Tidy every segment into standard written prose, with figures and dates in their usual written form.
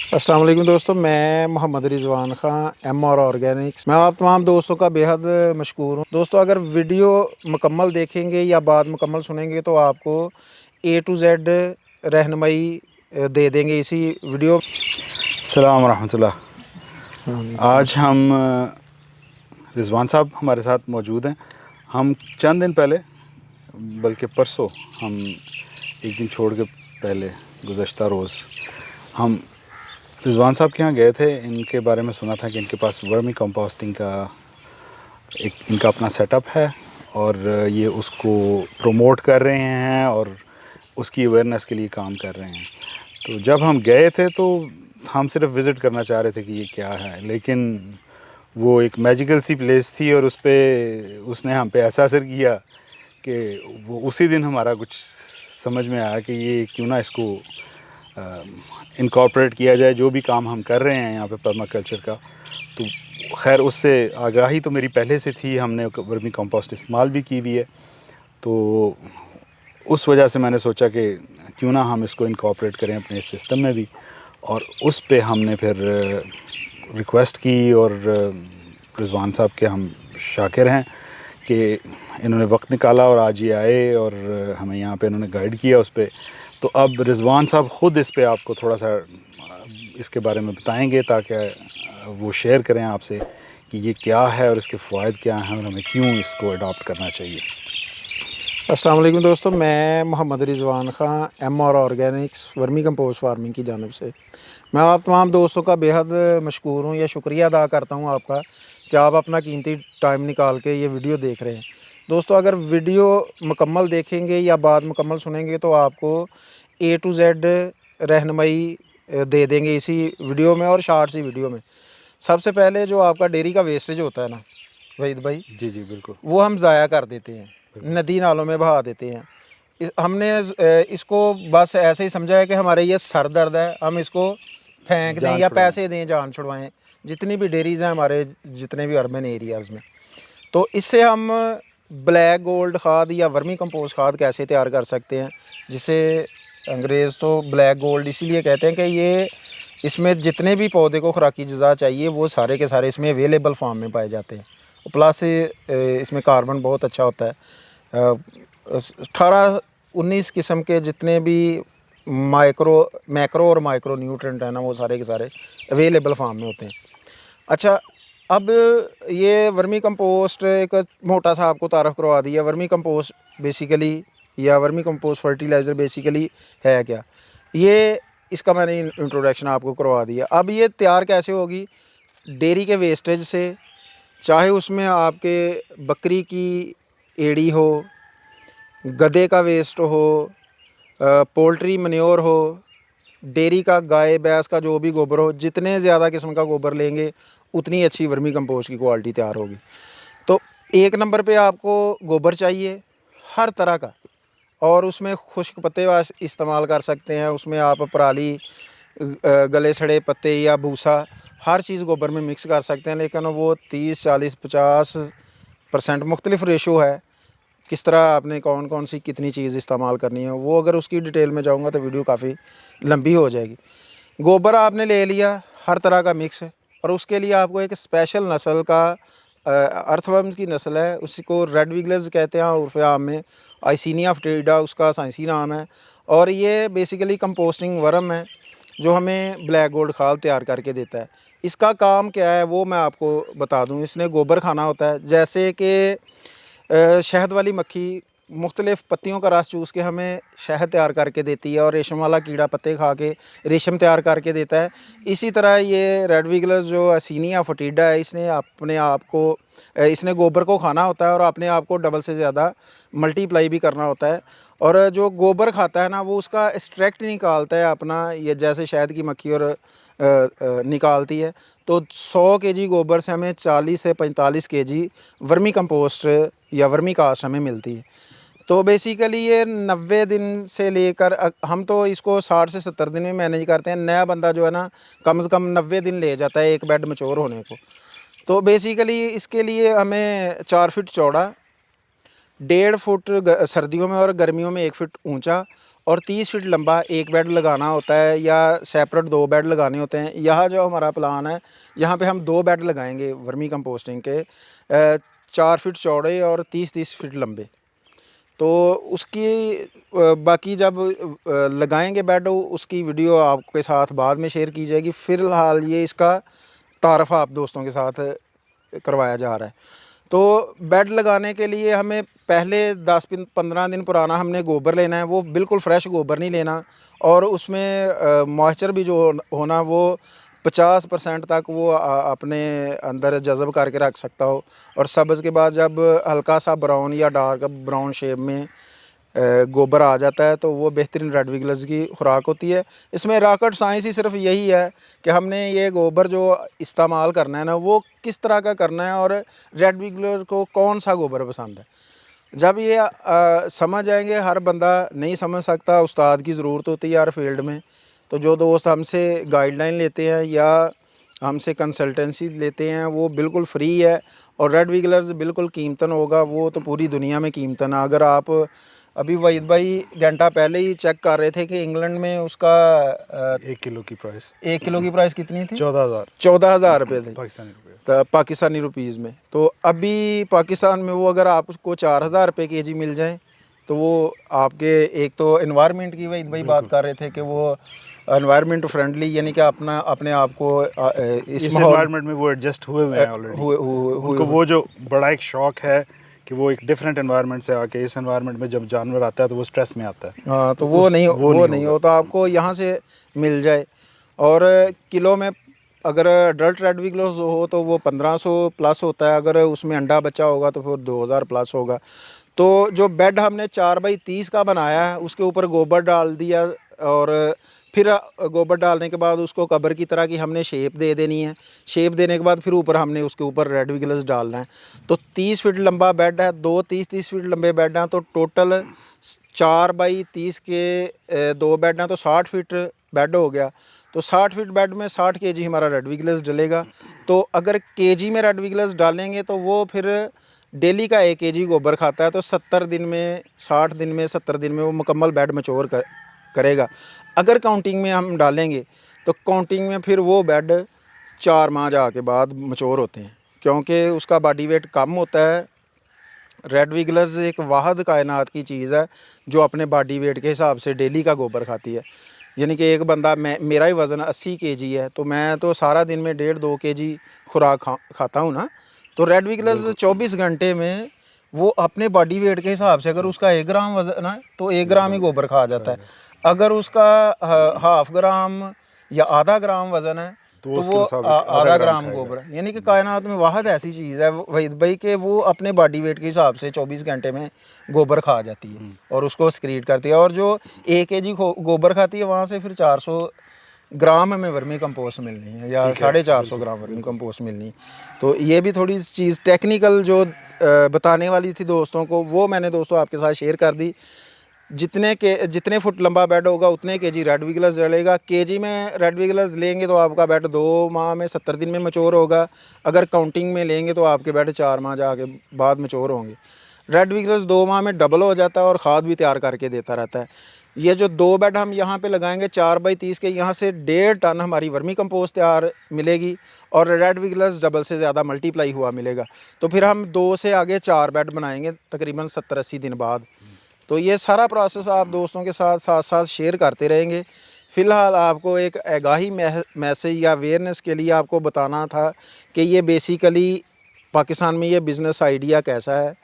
अस्सलाम वालेकुम दोस्तों, मैं मोहम्मद रिजवान ख़ान एम ऑर्गेनिक्स। मैं आप तमाम दोस्तों का बेहद मशकूर हूँ। दोस्तों, अगर वीडियो मुकम्मल देखेंगे या बात मुकम्मल सुनेंगे तो आपको ए टू जेड रहनुमाई दे देंगे इसी वीडियो। अस्सलाम रहमतुल्लाह। आज हम रिजवान साहब हमारे साथ मौजूद हैं। हम चंद दिन पहले, बल्कि परसों, हम एक दिन छोड़ के पहले गुज़श्ता रोज़ हम रिजवान साहब के यहाँ गए थे। इनके बारे में सुना था कि इनके पास वर्मी कंपोस्टिंग का एक इनका अपना सेटअप है और ये उसको प्रमोट कर रहे हैं और उसकी अवेयरनेस के लिए काम कर रहे हैं। तो जब हम गए थे तो हम सिर्फ विज़िट करना चाह रहे थे कि ये क्या है, लेकिन वो एक मैजिकल सी प्लेस थी और उसने हम पे ऐसा असर किया कि वो उसी दिन हमारा कुछ समझ में आया कि ये क्यों ना इसको इनकॉर्पोरेट किया जाए, जो भी काम हम कर रहे हैं यहाँ पे पर्माकल्चर का। तो खैर, उससे आगाही तो मेरी पहले से थी, हमने वर्मी कंपोस्ट इस्तेमाल भी की हुई है। तो उस वजह से मैंने सोचा कि क्यों ना हम इसको इनकॉर्पोरेट करें अपने सिस्टम में भी, और उस पे हमने फिर रिक्वेस्ट की। और रिजवान साहब के हम शाकिर हैं कि इन्होंने वक्त निकाला और आज ये आए और हमें यहाँ पे इन्होंने गाइड किया उस पर। तो अब रिजवान साहब ख़ुद इस पे आपको थोड़ा सा इसके बारे में बताएंगे, ताकि वो शेयर करें आपसे कि ये क्या है और इसके फ़वाइद क्या हैं और हमें क्यों इसको अडॉप्ट करना चाहिए। अस्सलाम वालेकुम दोस्तों, मैं Mohammad Rizwan Khan M Organics vermi compost farming की जानिब से मैं आप तमाम दोस्तों का बेहद मशकूर हूँ या शुक्रिया अदा करता हूँ आपका कि आप अपना कीमती टाइम निकाल के ये वीडियो देख रहे हैं। दोस्तों, अगर वीडियो मुकम्मल देखेंगे या बात मुकम्मल सुनेंगे तो आपको ए टू जेड रहनुमाई दे देंगे इसी वीडियो में और शॉर्ट सी वीडियो में। सबसे पहले जो आपका डेयरी का वेस्टेज होता है ना वहीद भाई, जी जी बिल्कुल। वो हम ज़ाया कर देते हैं, नदी नालों में बहा देते हैं। हमने इसको बस ऐसे ही समझा है कि हमारे ये सर दर्द है, हम इसको फेंक दें जान या छुड़ाएं। पैसे दें, जान छुड़वाएं। जितनी भी डेरीज़ हैं हमारे, जितने भी अर्बन एरियाज़ में, तो इससे हम ब्लैक गोल्ड खाद या वर्मी कंपोस्ट खाद कैसे तैयार कर सकते हैं, जिसे अंग्रेज़ तो ब्लैक गोल्ड इसीलिए कहते हैं कि ये इसमें जितने भी पौधे को खुराकी ग़िज़ा चाहिए वो सारे के सारे इसमें अवेलेबल फॉर्म में पाए जाते हैं। प्लस इसमें कार्बन बहुत अच्छा होता है। 18-19 किस्म के जितने भी मैक्रो और माइक्रो न्यूट्रेंट है ना, वो सारे के सारे अवेलेबल फार्म में होते हैं। अच्छा, अब ये वर्मी कंपोस्ट एक मोटा सा आपको तारफ़ करवा दिया। वर्मी कंपोस्ट बेसिकली या वर्मी कंपोस्ट फर्टिलाइज़र बेसिकली है क्या, ये इसका मैंने इंट्रोडक्शन आपको करवा दिया। अब ये तैयार कैसे होगी? डेयरी के वेस्टेज से, चाहे उसमें आपके बकरी की एड़ी हो, गधे का वेस्ट हो, पोल्ट्री मन्योर हो, डेयरी का गाय भैंस का जो भी गोबर हो, जितने ज़्यादा किस्म का गोबर लेंगे उतनी अच्छी वर्मी कंपोस्ट की क्वालिटी तैयार होगी। तो एक नंबर पे आपको गोबर चाहिए हर तरह का, और उसमें खुश्क पत्ते वास इस्तेमाल कर सकते हैं। उसमें आप पराली, गले सड़े पत्ते या भूसा, हर चीज़ गोबर में मिक्स कर सकते हैं। लेकिन वो 30, 40, 50% मुख्तलिफ रेशो है, किस तरह आपने कौन कौन सी कितनी चीज़ इस्तेमाल करनी है, वो अगर उसकी डिटेल में जाऊंगा तो वीडियो काफ़ी लंबी हो जाएगी। गोबर आपने ले लिया हर तरह का मिक्स, और उसके लिए आपको एक स्पेशल नस्ल का अर्थवर्म्स की नस्ल है, उसको रेड विगलर्स कहते हैं उर्फ आम में। आइसिनिया फटीडा उसका साइंसी नाम है, और ये बेसिकली कंपोस्टिंग वर्म है जो हमें ब्लैक गोल्ड खाद तैयार करके देता है। इसका काम क्या है वो मैं आपको बता दूं। इसने गोबर खाना होता है, जैसे कि शहद वाली मक्खी मुख्तलिफ़ पत्तियों का रस चूस के हमें शहद तैयार करके देती है, और रेशम वाला कीड़ा पत्ते खा के रेशम तैयार करके देता है। इसी तरह ये रेड विगलर जो असीनिया फटीडा है, इसने अपने आप को इसने गोबर को खाना होता है और अपने आप को डबल से ज़्यादा मल्टीप्लाई भी करना होता है। और जो गोबर खाता है ना, वो उसका एक्सट्रैक्ट निकालता है अपना, ये जैसे शहद की मक्खी और निकालती है। तो 100 केजी गोबर से हमें 40 से 45 केजी वर्मी कंपोस्ट या वर्मी कास्ट हमें मिलती है। तो बेसिकली ये 90 दिन से लेकर हम तो इसको 60 से 70 दिन में मैनेज करते हैं। नया बंदा जो है ना, कम से कम 90 दिन ले जाता है एक बेड मैच्योर होने को। तो बेसिकली इसके लिए हमें 4 फीट चौड़ा, 1.5 फुट सर्दियों में और गर्मियों में 1 फीट ऊंचा, और 30 फीट लंबा एक बेड लगाना होता है या सेपरेट 2 बेड लगाने होते हैं। यहाँ जो हमारा प्लान है, यहाँ पे हम 2 बेड लगाएंगे वर्मी कंपोस्टिंग के, 4 फीट चौड़े और 30-30 फीट लंबे। तो उसकी बाकी जब लगाएंगे बेड, उसकी वीडियो आपके साथ बाद में शेयर की जाएगी। फ़िलहाल ये इसका तारफ़ आप दोस्तों के साथ करवाया जा रहा है। तो बेड लगाने के लिए हमें पहले 10-15 दिन पुराना हमने गोबर लेना है, वो बिल्कुल फ्रेश गोबर नहीं लेना, और उसमें मॉइस्चर भी जो होना वो 50% तक वो अपने अंदर जज़ब करके रख सकता हो। और सब्ज़ के बाद जब हल्का सा ब्राउन या डार्क ब्राउन शेप में गोबर आ जाता है तो वो बेहतरीन रेड विगलर्स की खुराक होती है। इसमें रॉकेट साइंस ही सिर्फ यही है कि हमने ये गोबर जो इस्तेमाल करना है ना, वो किस तरह का करना है और रेड विगलर को कौन सा गोबर पसंद है। जब ये समझ आएंगे, हर बंदा नहीं समझ सकता, उस्ताद की ज़रूरत होती है हर फील्ड में। तो जो दोस्त हमसे गाइडलाइन लेते हैं या हमसे कंसल्टेंसी लेते हैं वो बिल्कुल फ्री है। और रेड विगलर्स बिल्कुल कीमतन होगा, वो तो पूरी दुनिया में कीमतन है। अगर आप अभी वहीद भाई घंटा पहले ही चेक कर रहे थे कि इंग्लैंड में उसका 1 किलो की प्राइस, 1 किलो की प्राइस कितनी थी? 14,000 रुपये थी पाकिस्तानी रुपये। तो पाकिस्तानी रुपीज़ में। तो अभी पाकिस्तान में वो अगर आपको 4,000 रुपये केजी मिल जाए तो वो आपके, एक तो एनवायरनमेंट की वहीद भाई बात कर रहे थे कि वो एनवायरनमेंट फ्रेंडली, यानी कि अपना अपने आप को इस एनवायरनमेंट में वो एडजस्ट हुए हुए हैं ऑलरेडी। उनको वो जो बड़ा एक शौक है कि वो एक डिफरेंट एनवायरनमेंट से आके इस एनवायरनमेंट में जब जानवर आता है तो वो स्ट्रेस में आता है। हाँ, तो वो नहीं होता, आपको यहाँ से मिल जाए। और किलो में अगर अडल्ट रेड विगलर्स हो तो वो 1500 प्लस होता है, अगर उसमें अंडा बच्चा होगा तो फिर 2000 प्लस होगा। तो जो बेड हमने 4x30 का बनाया है, उसके ऊपर गोबर डाल दिया और फिर गोबर डालने के बाद उसको कबर की तरह की हमने शेप दे देनी है। शेप देने के बाद फिर ऊपर हमने उसके ऊपर रेड विगलर्स डालना है। तो 30 फीट लंबा बेड है, 2 30-30 फीट लंबे बेड हैं, तो टोटल 4x30 के 2 बेड हैं तो 60 फीट बेड हो गया। तो 60 फीट बेड में 60 केजी हमारा रेड विगलर्स डलेगा। तो अगर केजी में रेड विगलर्स डालेंगे तो वो फिर डेली का 1 केजी गोबर खाता है। तो 70 दिन में, 60 दिन में, 70 दिन में वो मुकम्मल बेड मैच्योर करेगा। अगर काउंटिंग में हम डालेंगे तो काउंटिंग में फिर वो बेड 4 माह जाके बाद मैच्योर होते हैं, क्योंकि उसका बॉडी वेट कम होता है। रेड विगलर्स एक वाहद कायनात की चीज़ है जो अपने बॉडी वेट के हिसाब से डेली का गोबर खाती है। यानी कि एक बंदा, मेरा ही वज़न 80 केजी है, तो मैं तो सारा दिन में 1.5-2 केजी खुराक खाता हूँ ना। तो रेड विगलर्स 24 घंटे में वो अपने बॉडी वेट के हिसाब से, अगर उसका 1 ग्राम वज़न है तो 1 ग्राम ही गोबर खा जाता है। अगर उसका हाफ ग्राम या आधा ग्राम वज़न है तो वो आधा ग्राम गोबर है। यानी कि कायनात में वाहद ऐसी चीज़ है वहीद भाई कि वो अपने बॉडी वेट के हिसाब से 24 घंटे में गोबर खा जाती है और उसको स्क्रीट करती है। और जो 1 केजी गोबर खाती है वहाँ से फिर 400 ग्राम हमें वर्मी कंपोस्ट मिलनी है या 450 ग्राम वर्मी कंपोस्ट मिलनी है। तो ये भी थोड़ी चीज़ टेक्निकल जो बताने वाली थी दोस्तों को, वो मैंने दोस्तों आपके साथ शेयर कर दी। जितने फुट लंबा बेड होगा उतने केजी रेड विगलर्स डलेगा। केजी में रेड विगलर्स लेंगे तो आपका बेड 2 माह में 70 दिन में मैच्योर होगा। अगर काउंटिंग में लेंगे तो आपके बेड 4 माह जाके बाद मैच्योर होंगे। रेड विगलर्स 2 माह में डबल हो जाता है और खाद भी तैयार करके देता रहता है। ये जो 2 बेड हम यहाँ पे लगाएंगे 4x30 के, यहाँ से 1.5 टन हमारी वर्मी कंपोस्ट तैयार मिलेगी और रेड विगलर्स डबल से ज़्यादा मल्टीप्लाई हुआ मिलेगा। तो फिर हम 2 से आगे 4 बेड बनाएंगे तकरीबन 70-80 दिन बाद। तो ये सारा प्रोसेस आप दोस्तों के साथ साथ शेयर करते रहेंगे। फ़िलहाल आपको एक आगाही मैसेज या अवेयरनेस के लिए आपको बताना था कि ये बेसिकली पाकिस्तान में ये बिज़नेस आइडिया कैसा है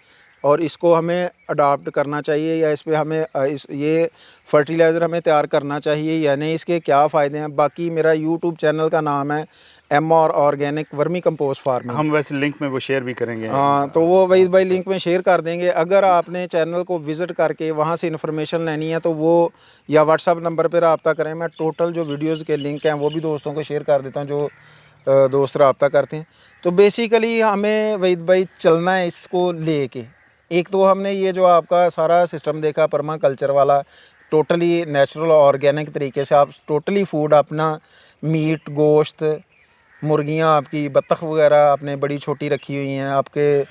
और इसको हमें अडॉप्ट करना चाहिए या इस पे हमें ये फर्टिलाइज़र हमें तैयार करना चाहिए या नहीं, इसके क्या फ़ायदे हैं। बाकी मेरा यूट्यूब चैनल का नाम है MR organic vermi compost farming. हम वैसे लिंक में वो शेयर भी करेंगे। हाँ, तो वो वहीद भाई लिंक में शेयर कर देंगे। अगर आपने चैनल को विज़िट करके वहाँ से इन्फॉर्मेशन लेनी है तो वो या व्हाट्सअप नंबर पर रब्ता करें। मैं टोटल जो वीडियोज़ के लिंक हैं वो भी दोस्तों को शेयर कर देता हूँ जो दोस्त रब्ता करते हैं। तो बेसिकली हमें वहीद भाई चलना है इसको लेके। एक तो हमने ये जो आपका सारा सिस्टम देखा परमा कल्चर वाला, टोटली नेचुरल ऑर्गेनिक तरीके से आप टोटली फूड अपना, मीट, गोश्त, मुर्गियाँ आपकी, बत्तख वगैरह आपने बड़ी छोटी रखी हुई हैं, आपके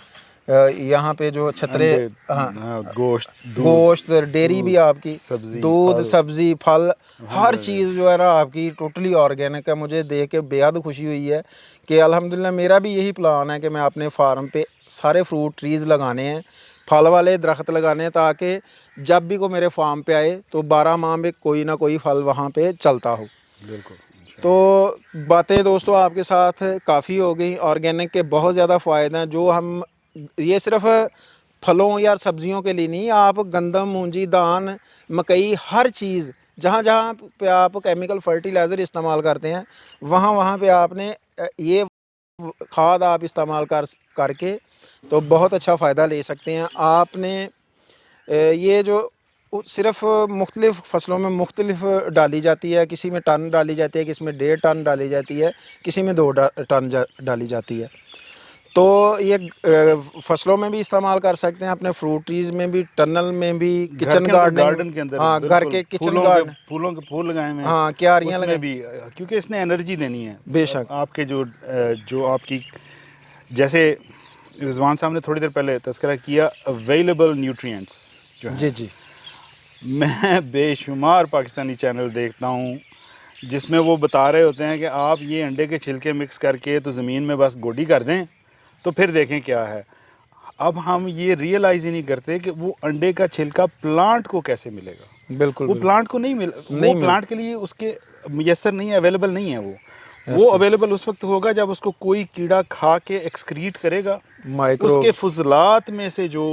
यहाँ पे जो छतरे, अंडे, हाँ, गोश्त, दूध, गोश्त, डेयरी भी दूध, आपकी, सब्जी, दूध, फल, सब्जी, फल, हर अल्हम्दुलिल्लाह। चीज़ जो है ना आपकी टोटली ऑर्गेनिक है। मुझे देख के बेहद खुशी हुई है कि अल्हम्दुलिल्लाह मेरा भी यही प्लान है कि मैं अपने फार्म पे सारे फ्रूट ट्रीज़ लगाने हैं, फल वाले दरख्त लगाने हैं, ताकि जब भी कोई मेरे फार्म पे आए तो 12 माह में कोई ना कोई फल वहाँ पे चलता हो। बिल्कुल तो इंशाल्लाह। बातें दोस्तों आपके साथ काफ़ी हो गई। ऑर्गेनिक के बहुत ज़्यादा फ़ायदे हैं, जो हम ये सिर्फ फलों या सब्जियों के लिए नहीं, आप गंदम, मूंजी, दान, मकई, हर चीज़ जहाँ जहाँ पे आप केमिकल फर्टिलाइज़र इस्तेमाल करते हैं, वहाँ वहाँ पे आपने ये खाद आप इस्तेमाल करके तो बहुत अच्छा फ़ायदा ले सकते हैं। आपने ये जो सिर्फ मुख्तलिफ़ फसलों में मुख्तलिफ डाली जाती है, किसी में टन डाली जाती है, किसी में 1.5 टन डाली जाती है, किसी में 2 टन डाली जाती है। तो ये फसलों में भी इस्तेमाल कर सकते हैं, अपने फ्रूट ट्रीज़ में भी, टनल में भी, घर किचन के अंदर, गार्डनिंग, गार्डन के अंदर, हाँ, घर बिल्कुल के किचन गार्डन, फूलों के फूल लगाए हुए हैं, हाँ, क्यारियाँ उसमें लगाई, भी क्योंकि इसने एनर्जी देनी है। बेशक। आपके जो आपकी, जैसे रिजवान साहब ने थोड़ी देर पहले तज़किरा किया, अवेलेबल न्यूट्रिएंट्स जो जी, हैं, जी। मैं बेशुमार पाकिस्तानी चैनल देखता हूँ जिसमें वो बता रहे होते हैं कि आप ये अंडे के छिलके मिक्स करके तो ज़मीन में बस गोडी कर दें तो फिर देखें क्या है। अब हम ये रियलाइज़ ही नहीं करते कि वो अंडे का छिलका प्लांट को कैसे मिलेगा। बिल्कुल, वो बिल्कुल। प्लांट को नहीं मिल, वो नहीं मिल प्लांट के लिए उसके मुयस्सर नहीं है, अवेलेबल नहीं है। वो ऐसे अवेलेबल उस वक्त होगा जब उसको कोई कीड़ा खा के एक्सक्रीट करेगा, उसके माइक्रोब, फुजलात में से जो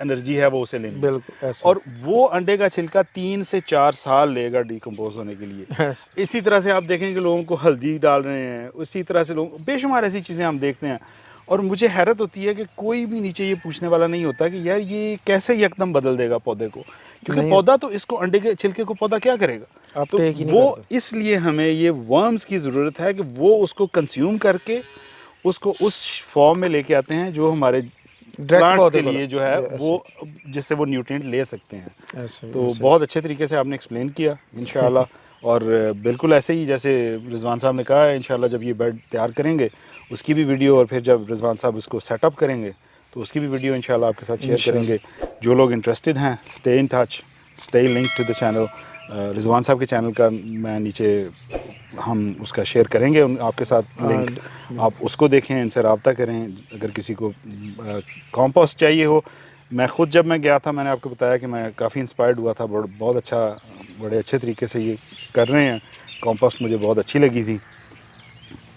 एनर्जी है वो उसे लेनी है। बिल्कुल ऐसे और वो अंडे का छिलका 3 से 4 साल लेगा डिकम्पोज होने के लिए। ऐसे इसी तरह से आप देखेंगे लोगों को हल्दी डाल रहे हैं, उसी तरह से लोग बेशुमार ऐसी चीज़ें हम देखते हैं। और मुझे हैरत होती है कि कोई भी नीचे ये पूछने वाला नहीं होता कि यार ये कैसे यकदम बदल देगा पौधे को, क्योंकि नहीं, पौधा तो इसको, अंडे के छिलके को पौधा क्या करेगा। आप तो टेक ही नहीं वो, करते। इसलिए हमें ये वर्म्स की ज़रूरत है कि वो उसको कंज्यूम करके उसको उस फॉर्म में लेके आते हैं जो हमारे डायरेक्ट प्लांट्स पौधे के को लिए जो है ऐसे वो, जिससे वो न्यूट्रिएंट ले सकते हैं। ऐसे तो ऐसे बहुत अच्छे तरीके से आपने एक्सप्लेन किया इंशाल्लाह। और बिल्कुल ऐसे ही जैसे रिजवान साहब ने कहा है, इंशाल्लाह जब ये बेड तैयार करेंगे उसकी भी वीडियो, और फिर जब रिजवान साहब उसको सेटअप करेंगे तो उसकी भी वीडियो इंशाल्लाह आपके साथ शेयर करेंगे। इंशाल्लाह। जो लोग इंटरेस्टेड हैं, stay in touch, stay link to the channel. Rizwan साहब के चैनल का मैं नीचे हम उसका शेयर करेंगे आपके साथ लिंक, आप उसको देखें, इनसे रब्ता करें। अगर किसी को कंपोस्ट चाहिए हो, मैं ख़ुद जब मैं गया था मैंने आपको बताया कि मैं काफ़ी इंस्पायर्ड हुआ था, बहुत अच्छा, बड़े अच्छे तरीके से ये कर रहे हैं। कंपोस्ट मुझे बहुत अच्छी लगी थी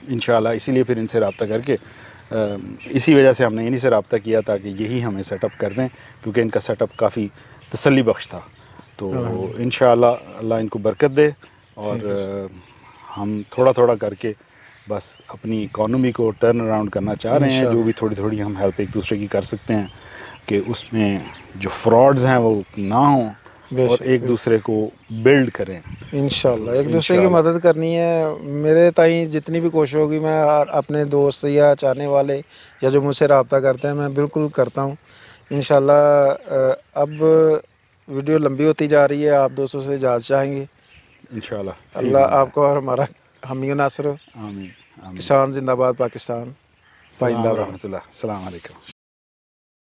इंशाल्लाह, इसीलिए फिर इनसे रब्ता करके इसी वजह से हमने इन्हीं से रब्ता किया ताकि यही हमें सेटअप कर दें, क्योंकि इनका सेटअप काफ़ी तसल्ली बख्श था। तो इंशाल्लाह अल्लाह इनको बरकत दे। और थैंक यू। हम थोड़ा थोड़ा करके बस अपनी इकॉनमी को टर्न अराउंड करना चाह रहे हैं। जो भी इंशाल्लाह, थोड़ी थोड़ी हम हेल्प एक दूसरे की कर सकते हैं कि उसमें जो फ्रॉड्स हैं वो ना हों, और बेशक, एक दूसरे को बिल्ड करें। इंशाल्लाह तो एक दूसरे की इंशाल्लाह मदद करनी है। मेरे ताई जितनी भी कोशिश होगी, मैं अपने दोस्त या चाहने वाले या जो मुझसे रब्ता करते हैं, मैं बिल्कुल करता हूँ इंशाल्लाह। अब वीडियो लंबी होती जा रही है, आप दोस्तों से इजाज़त चाहेंगे। इंशाल्लाह फी अल्लाह अमान आपको और हमारा हामी नासर हो। अल्लाह। आमीन आमीन। किसान जिंदाबाद, पाकिस्तान सलाम पाइंदाबाद। रहमतुल्लाह, सलाम अलैकुम।